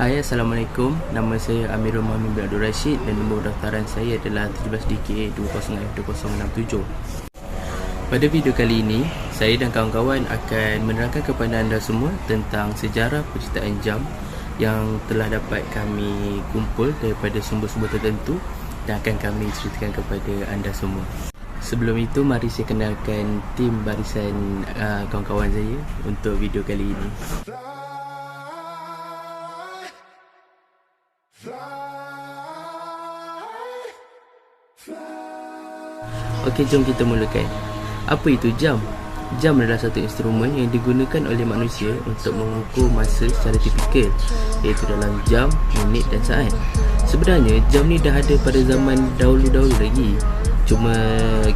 Hai, Assalamualaikum. Nama saya Amirul Muhammad bin Abdul Rashid dan nombor daftaran saya adalah 17 DKA 20F2067. Pada video kali ini, saya dan kawan-kawan akan menerangkan kepada anda semua tentang sejarah penciptaan jam yang telah dapat kami kumpul daripada sumber-sumber tertentu dan akan kami ceritakan kepada anda semua. Sebelum itu, mari saya kenalkan tim barisan kawan-kawan saya untuk video kali ini. Okey, jom kita mulakan. Apa itu jam? Jam adalah satu instrumen yang digunakan oleh manusia untuk mengukur masa secara tipikal, iaitu dalam jam, minit dan saat. Sebenarnya jam ni dah ada pada zaman dahulu-dahulu lagi, cuma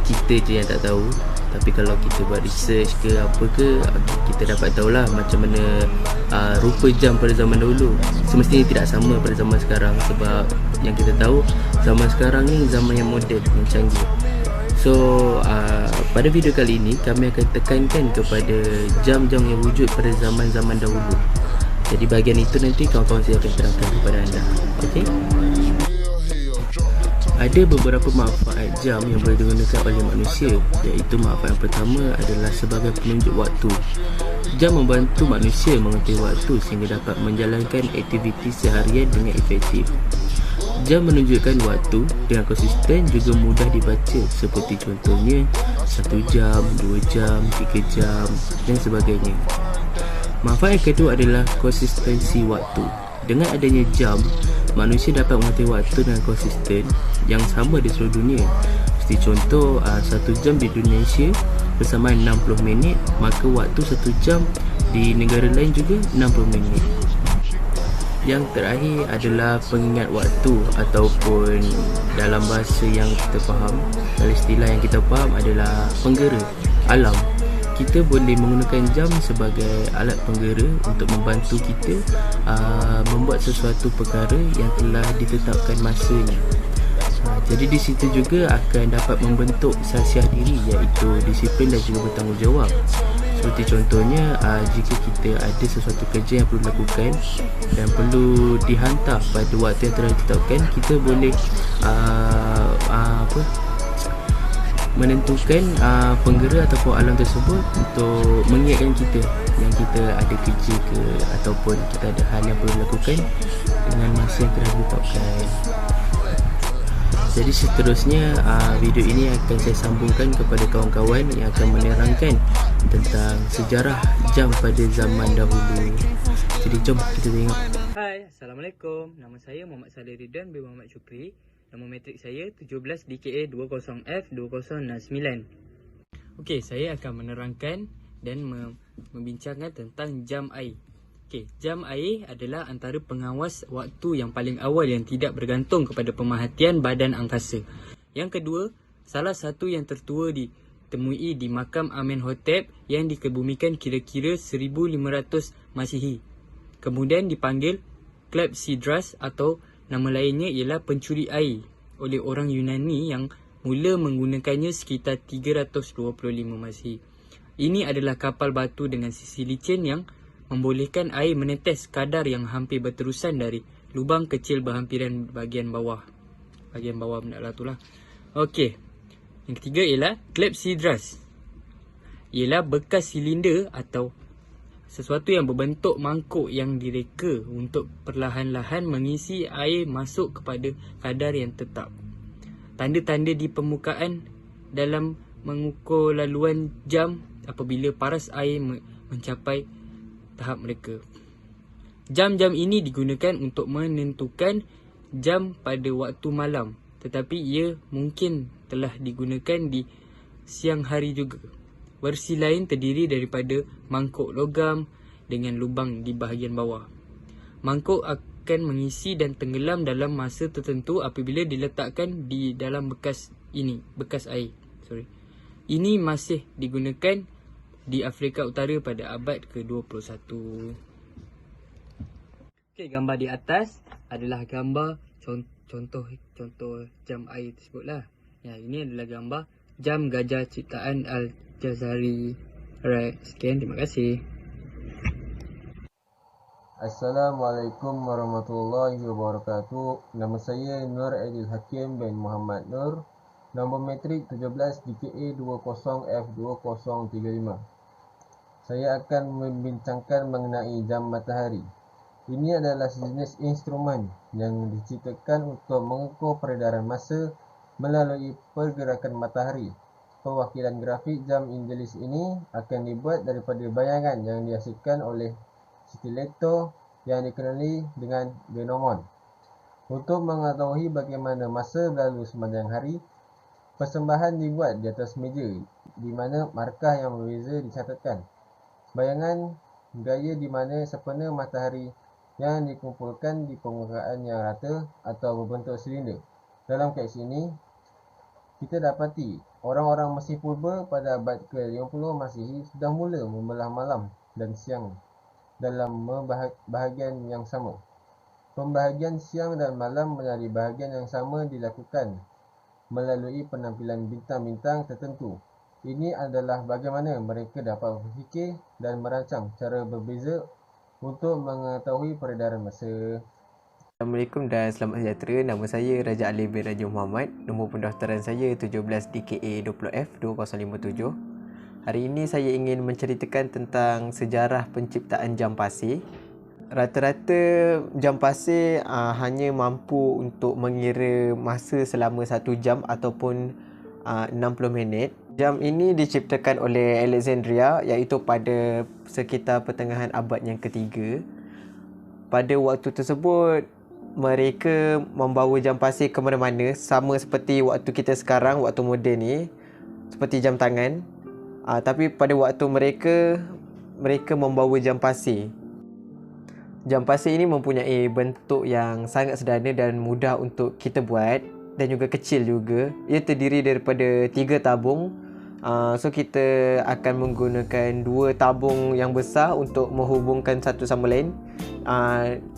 kita je yang tak tahu. Tapi kalau kita buat research ke apa ke, kita dapat tahulah macam mana rupa jam pada zaman dahulu. Semestinya tidak sama pada zaman sekarang, sebab yang kita tahu zaman sekarang ni zaman yang moden, yang canggih. So pada video kali ini kami akan tekankan kepada jam-jam yang wujud pada zaman-zaman dahulu. Jadi bahagian itu nanti kawan-kawan saya akan terangkan kepada anda. Okey. Ada beberapa manfaat jam yang boleh digunakan oleh manusia, iaitu manfaat yang pertama adalah sebagai penunjuk waktu. Jam membantu manusia mengetahui waktu sehingga dapat menjalankan aktiviti seharian dengan efektif. Jam menunjukkan waktu dengan konsisten juga mudah dibaca, seperti contohnya 1 jam, 2 jam, 3 jam dan sebagainya. Manfaat yang kedua adalah konsistensi waktu. Dengan adanya jam, manusia dapat mengetahui waktu dengan konsisten yang sama di seluruh dunia. Seperti contoh 1 jam di Indonesia bersamaan 60 minit, maka waktu 1 jam di negara lain juga 60 minit. Yang terakhir adalah pengingat waktu, ataupun dalam bahasa yang kita faham, dalam istilah yang kita faham adalah penggera, alam. Kita boleh menggunakan jam sebagai alat penggera untuk membantu kita membuat sesuatu perkara yang telah ditetapkan masanya. Jadi di situ juga akan dapat membentuk khasiat diri, iaitu disiplin dan juga bertanggungjawab. Seperti contohnya jika kita ada sesuatu kerja yang perlu dilakukan dan perlu dihantar pada waktu yang telah ditetapkan, kita boleh menentukan penggera ataupun alam tersebut untuk mengingatkan kita yang kita ada kerja ke ataupun kita ada hal yang perlu dilakukan dengan masa yang telah ditetapkan. Jadi seterusnya video ini akan saya sambungkan kepada kawan-kawan yang akan menerangkan tentang sejarah jam pada zaman dahulu. Jadi jom kita tengok. Hai, Assalamualaikum. Nama saya Muhammad Saleh Ridwan bin Muhammad Syukri. Nama matrik saya 17 DKA 20F2009. Okey, saya akan menerangkan dan membincangkan tentang jam air. Okey, jam air adalah antara pengawas waktu yang paling awal yang tidak bergantung kepada pemerhatian badan angkasa. Yang kedua, salah satu yang tertua ditemui di makam Amenhotep yang dikebumikan kira-kira 1500 Masihi. Kemudian dipanggil Clepsydras atau nama lainnya ialah pencuri air oleh orang Yunani yang mula menggunakannya sekitar 325 Masihi. Ini adalah kapal batu dengan sisi licin yang membolehkan air menetes kadar yang hampir berterusan dari lubang kecil berhampiran bahagian bawah. Bahagian bawah benda lah tu lah. Okey. Yang ketiga ialah Clepsydras. Ialah bekas silinder atau sesuatu yang berbentuk mangkuk yang direka untuk perlahan-lahan mengisi air masuk kepada kadar yang tetap. Tanda-tanda di permukaan dalam mengukur laluan jam apabila paras air mencapai tahap mereka. Jam-jam ini digunakan untuk menentukan jam pada waktu malam, tetapi ia mungkin telah digunakan di siang hari juga. Versi lain terdiri daripada mangkuk logam dengan lubang di bahagian bawah. Mangkuk akan mengisi dan tenggelam dalam masa tertentu apabila diletakkan di dalam bekas air. Ini masih digunakan di Afrika Utara pada abad ke-21. Okey, gambar di atas adalah gambar contoh jam air tersebutlah. Ya, ini adalah gambar jam gajah ciptaan Al-Jazari. Alright, sekian, terima kasih. Assalamualaikum warahmatullahi wabarakatuh. Nama saya Nur Aidil Hakim bin Muhammad Nur. Nombor metrik 17 DKA 20F2035. Saya akan membincangkan mengenai jam matahari. Ini adalah sejenis instrumen yang diciptakan untuk mengukur peredaran masa melalui pergerakan matahari. Perwakilan grafik jam Inggeris ini akan dibuat daripada bayangan yang dihasilkan oleh stiletto yang dikenali dengan gnomon. Untuk mengetahui bagaimana masa berlalu sepanjang hari, persembahan dibuat di atas meja di mana markah yang berbeza dicatatkan. Bayangan gaya di mana sempena matahari yang dikumpulkan di permukaan yang rata atau berbentuk silinder. Dalam kes ini, kita dapati orang-orang Mesir Purba pada abad ke-50 Masihi sudah mula membelah malam dan siang dalam bahagian yang sama. Pembahagian siang dan malam menjadi bahagian yang sama dilakukan melalui penampilan bintang-bintang tertentu. Ini adalah bagaimana mereka dapat berfikir dan merancang cara berbeza untuk mengetahui peredaran masa. Assalamualaikum dan selamat sejahtera. Nama saya Raja Ali bin Raja Muhammad. Nombor pendaftaran saya 17 DKA 20F2057. Hari ini saya ingin menceritakan tentang sejarah penciptaan jam pasir. Rata-rata jam pasir hanya mampu untuk mengira masa selama 1 jam ataupun 60 minit. Jam ini diciptakan oleh Alexandria iaitu pada sekitar pertengahan abad yang ketiga. Pada waktu tersebut, mereka membawa jam pasir ke mana-mana, sama seperti waktu kita sekarang, waktu moden ni, seperti jam tangan. Tapi pada waktu mereka membawa jam pasir. Jam pasir ini mempunyai bentuk yang sangat sederhana dan mudah untuk kita buat dan juga kecil juga. Ia terdiri daripada 3 tabung. So kita akan menggunakan 2 tabung yang besar untuk menghubungkan satu sama lain.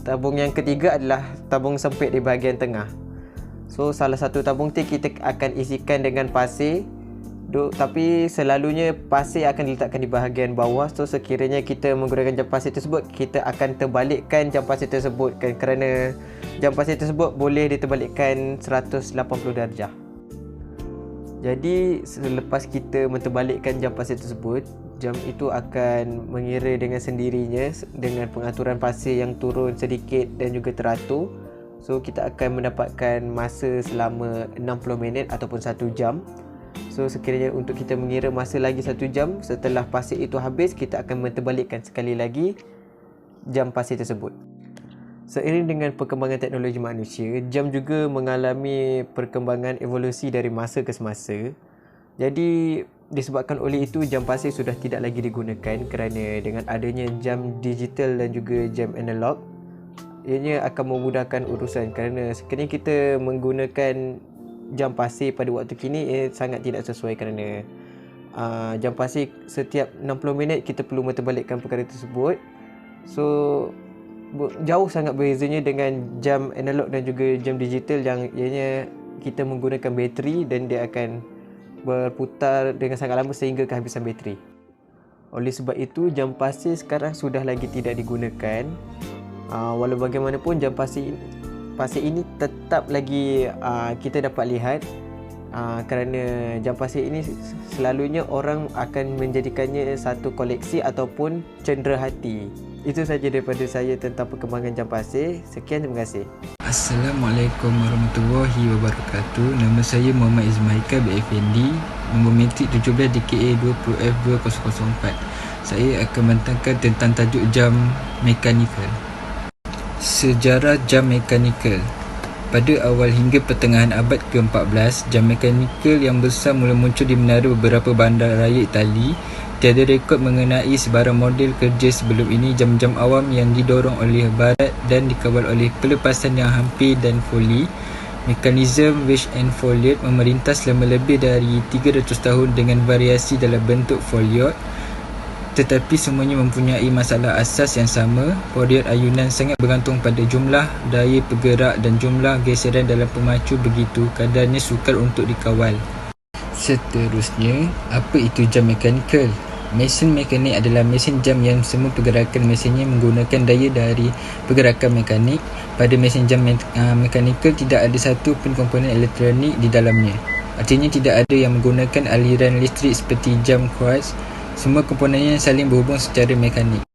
Tabung yang ketiga adalah tabung sempit di bahagian tengah. So salah satu tabung tu kita akan isikan dengan pasir. Tapi selalunya pasir akan diletakkan di bahagian bawah. So sekiranya kita menggunakan jam pasir tersebut, kita akan terbalikkan jam pasir tersebut kerana jam pasir tersebut boleh diterbalikkan 180 darjah. Jadi selepas kita menterbalikkan jam pasir tersebut, jam itu akan mengira dengan sendirinya dengan pengaturan pasir yang turun sedikit dan juga teratur. So kita akan mendapatkan masa selama 60 minit ataupun 1 jam. So sekiranya untuk kita mengira masa lagi 1 jam setelah pasir itu habis, kita akan menterbalikkan sekali lagi jam pasir tersebut. Seiring dengan perkembangan teknologi manusia, jam juga mengalami perkembangan evolusi dari masa ke semasa. Jadi disebabkan oleh itu, jam pasir sudah tidak lagi digunakan kerana dengan adanya jam digital dan juga jam analog, ianya akan memudahkan urusan kerana sekiranya kita menggunakan jam pasir pada waktu kini sangat tidak sesuai kerana jam pasir setiap 60 minit kita perlu menterbalikkan perkara tersebut. So jauh sangat bezanya dengan jam analog dan juga jam digital yang ianya kita menggunakan bateri dan dia akan berputar dengan sangat lama sehingga kehabisan bateri. Oleh sebab itu, jam pasir sekarang sudah lagi tidak digunakan. Walau bagaimanapun, jam pasir ini tetap lagi kita dapat lihat kerana jam pasir ini selalunya orang akan menjadikannya satu koleksi ataupun cenderahati. Itu saja daripada saya tentang perkembangan jam pasir. Sekian, terima kasih. Assalamualaikum warahmatullahi wabarakatuh. Nama saya Muhammad Izmaika bin Effendi. Nombor metrik 17 DKA 20F2004. Saya akan membentangkan tentang tajuk jam mekanikal. Sejarah jam mekanikal. Pada awal hingga pertengahan abad ke-14, jam mekanikal yang besar mula muncul di menara beberapa bandar raya Itali. Tiada rekod mengenai sebarang model kerja sebelum ini. Jam-jam awam yang didorong oleh barat dan dikawal oleh pelepasan yang hampir dan foli. Mekanisme wedge and foliot memerintah selama lebih dari 300 tahun dengan variasi dalam bentuk foliot. Tetapi semuanya mempunyai masalah asas yang sama. Foliot ayunan sangat bergantung pada jumlah daya bergerak dan jumlah geseran dalam pemacu, begitu kadarnya sukar untuk dikawal. Seterusnya, apa itu jam mekanikal? Mesin mekanik adalah mesin jam yang semua pergerakan mesinnya menggunakan daya dari pergerakan mekanik. Pada mesin jam mekanikal tidak ada satu pun komponen elektronik di dalamnya. Artinya tidak ada yang menggunakan aliran listrik seperti jam kuartz. Semua komponennya saling berhubung secara mekanik.